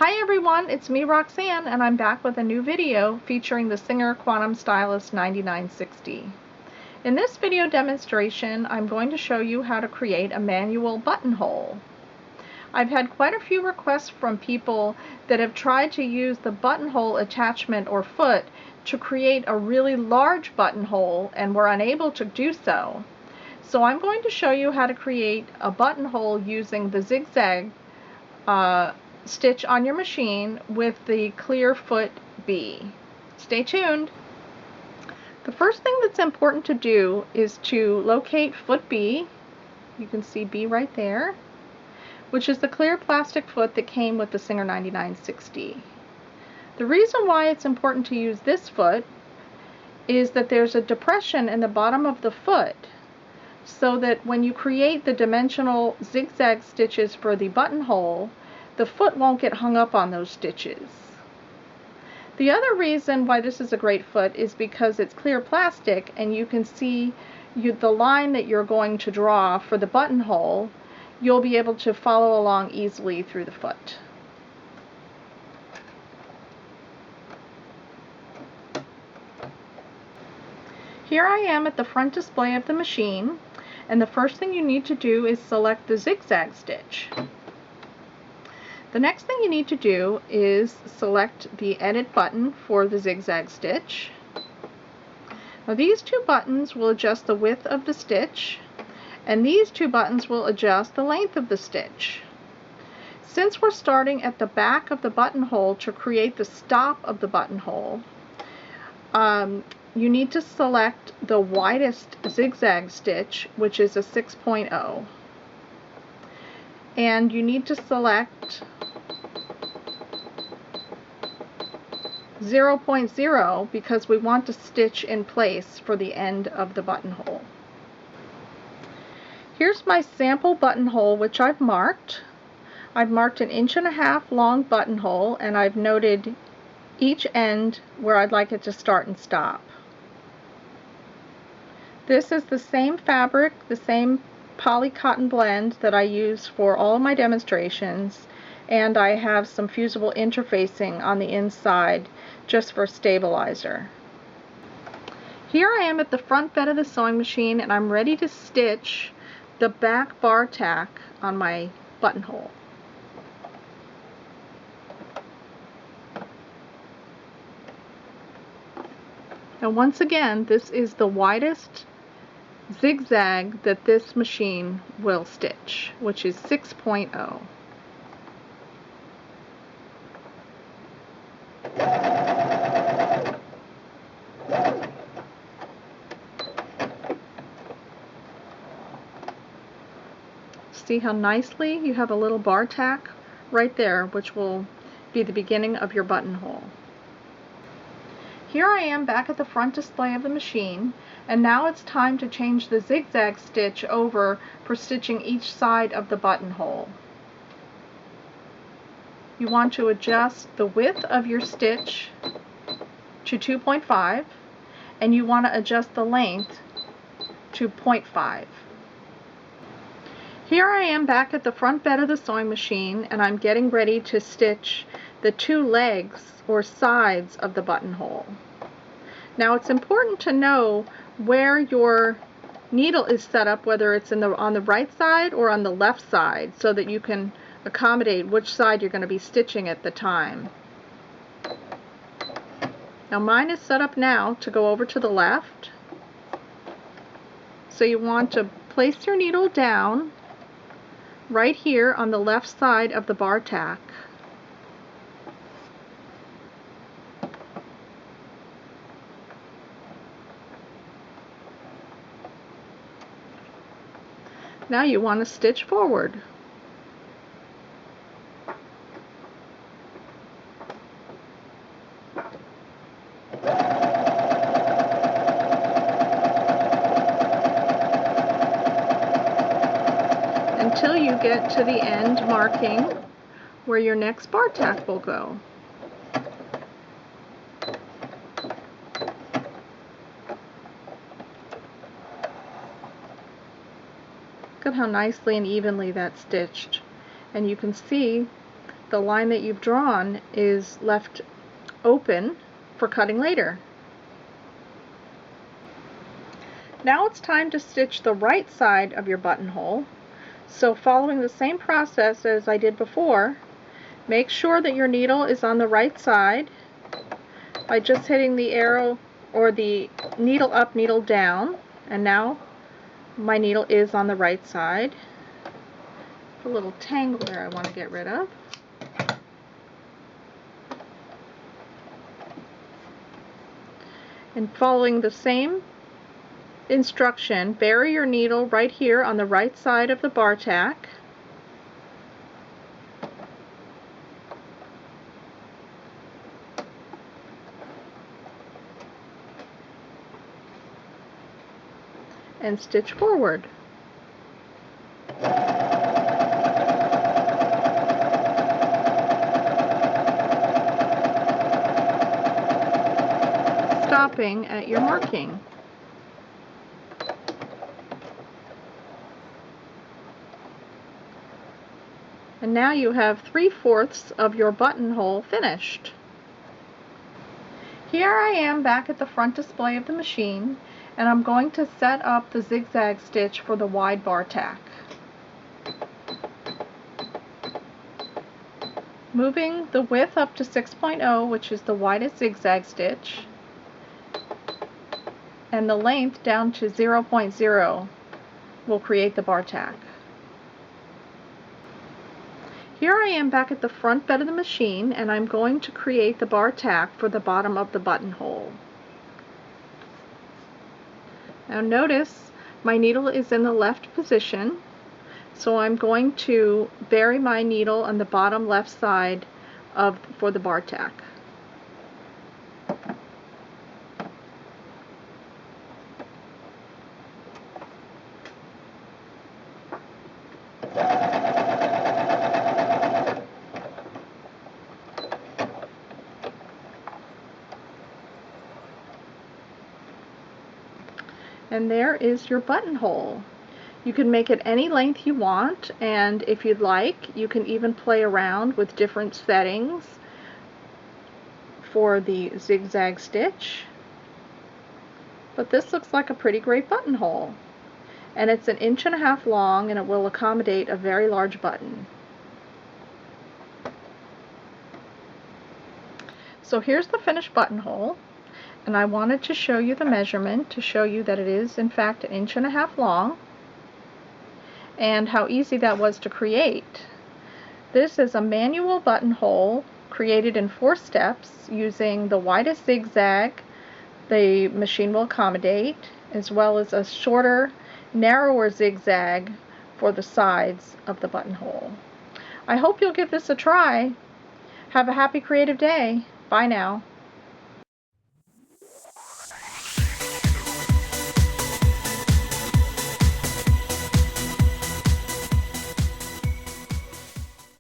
Hi everyone, it's me Roxanne, and I'm back with a new video featuring the Singer Quantum Stylus 9960. In this video demonstration, I'm going to show you how to create a manual buttonhole. I've had quite a few requests from people that have tried to use the buttonhole attachment or foot to create a really large buttonhole and were unable to do so. So I'm going to show you how to create a buttonhole using the Zigzag Stitch on your machine with the clear foot B. Stay tuned. The first thing that's important to do is to locate foot B. You can see B right there, which is the clear plastic foot that came with the Singer 9960. The reason why it's important to use this foot is that there's a depression in the bottom of the foot, so that when you create the dimensional zigzag stitches for the buttonhole, the foot won't get hung up on those stitches. The other reason why this is a great foot is because it's clear plastic and you can see the line that you're going to draw for the buttonhole. You'll be able to follow along easily through the foot. Here I am at the front display of the machine, and the first thing you need to do is select the zigzag stitch. The next thing you need to do is select the edit button for the zigzag stitch. Now these two buttons will adjust the width of the stitch, and these two buttons will adjust the length of the stitch. Since we're starting at the back of the buttonhole to create the stop of the buttonhole, you need to select the widest zigzag stitch, which is a 6.0. And you need to select 0.0 because we want to stitch in place for the end of the buttonhole. Here's my sample buttonhole, which I've marked. I've marked 1.5 inches long buttonhole, and I've noted each end where I'd like it to start and stop. This is the same fabric, the same poly cotton blend that I use for all of my demonstrations, and I have some fusible interfacing on the inside just for stabilizer. Here I am at the front bed of the sewing machine, and I'm ready to stitch the back bar tack on my buttonhole. And once again, this is the widest zigzag that this machine will stitch, which is 6.0. See how nicely you have a little bar tack right there, which will be the beginning of your buttonhole. Here I am back at the front display of the machine, and now it's time to change the zigzag stitch over for stitching each side of the buttonhole. You want to adjust the width of your stitch to 2.5, and you want to adjust the length to 0.5. Here I am back at the front bed of the sewing machine, and I'm getting ready to stitch the two legs or sides of the buttonhole. Now it's important to know where your needle is set up, whether it's on the right side or on the left side, so that you can accommodate which side you're going to be stitching at the time. Now mine is set up now to go over to the left, so you want to place your needle down right here on the left side of the bar tack. Now you want to stitch forward. Until you get to the end marking where your next bar tack will go. Look at how nicely and evenly that's stitched. And you can see the line that you've drawn is left open for cutting later. Now it's time to stitch the right side of your buttonhole. So following the same process as I did before, make sure that your needle is on the right side by just hitting the arrow or the needle up, needle down, and now my needle is on the right side. A little tangle there I want to get rid of. And following the same instruction, bury your needle right here on the right side of the Bartack. And stitch forward. Stopping at your marking. And now you have 3/4 of your buttonhole finished. Here I am back at the front display of the machine, and I'm going to set up the zigzag stitch for the wide Bartack. Moving the width up to 6.0, which is the widest zigzag stitch, and the length down to 0.0 will create the Bartack. Here I am back at the front bed of the machine, and I'm going to create the Bartack for the bottom of the buttonhole. Now notice my needle is in the left position, so I'm going to bury my needle on the bottom left side for the Bartack. And there is your buttonhole. You can make it any length you want, and if you'd like, you can even play around with different settings for the zigzag stitch. But this looks like a pretty great buttonhole. And it's 1.5 inches long, and it will accommodate a very large button. So here's the finished buttonhole. And I wanted to show you the measurement to show you that it is in fact 1.5 inches long, and how easy that was to create. This is a manual buttonhole created in 4 steps using the widest zigzag the machine will accommodate, as well as a shorter, narrower zigzag for the sides of the buttonhole. I hope you'll give this a try. Have a happy creative day. Bye now.